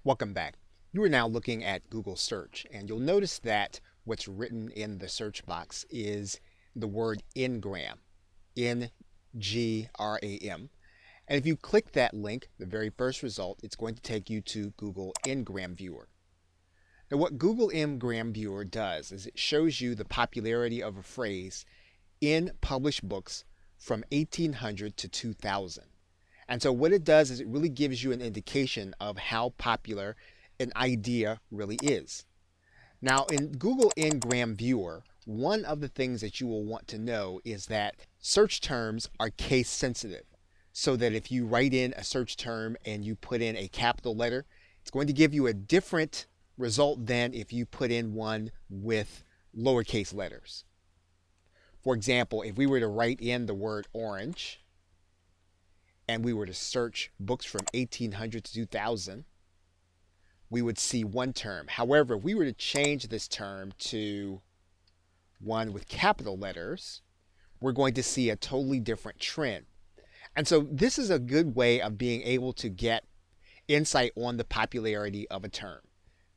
Welcome back. You are now looking at Google search, and you'll notice that what's written in the search box is the word Ngram, Ngram. And if you click that link, the very first result, it's going to take you to Google Ngram Viewer. Now, what Google Ngram Viewer does is it shows you the popularity of a phrase in published books from 1800 to 2000. And so what it does is it really gives you an indication of how popular an idea really is. Now, in Google Ngram Viewer, one of the things that you will want to know is that search terms are case sensitive. So that if you write in a search term and you put in a capital letter, it's going to give you a different result than if you put in one with lowercase letters. For example, if we were to write in the word orange and we were to search books from 1800 to 2000, we would see one term. However, if we were to change this term to one with capital letters, we're going to see a totally different trend. And so this is a good way of being able to get insight on the popularity of a term.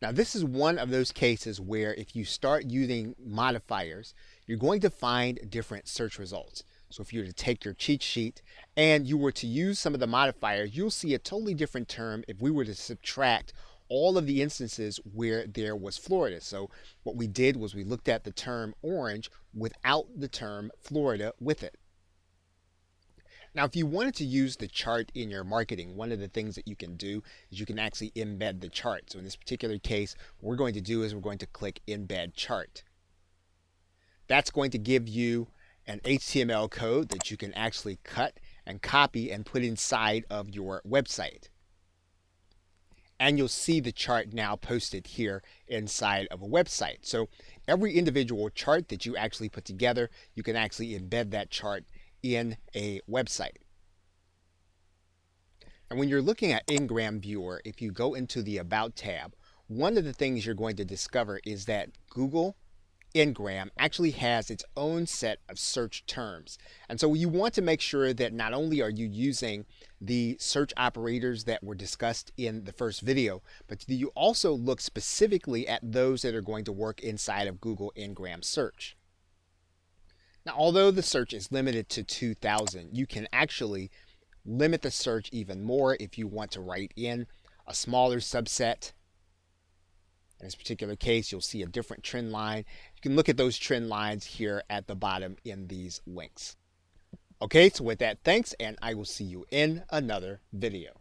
Now, this is one of those cases where if you start using modifiers, you're going to find different search results. So if you were to take your cheat sheet and you were to use some of the modifiers, you'll see a totally different term if we were to subtract all of the instances where there was Florida. So what we did was we looked at the term orange without the term Florida with it. Now, if you wanted to use the chart in your marketing, one of the things that you can do is you can actually embed the chart. So in this particular case, what we're going to do is we're going to click Embed Chart. That's going to give you an HTML code that you can actually cut and copy and put inside of your website. And you'll see the chart now posted here inside of a website. So every individual chart that you actually put together, you can actually embed that chart in a website. And when you're looking at Ngram Viewer, if you go into the About tab, one of the things you're going to discover is that Google Ngram actually has its own set of search terms. And so you want to make sure that not only are you using the search operators that were discussed in the first video, but that you also look specifically at those that are going to work inside of Google Ngram search. Now, although the search is limited to 2000, you can actually limit the search even more if you want to write in a smaller subset. In this particular case, you'll see a different trend line. You can look at those trend lines here at the bottom in these links. Okay, so with that, thanks, and I will see you in another video.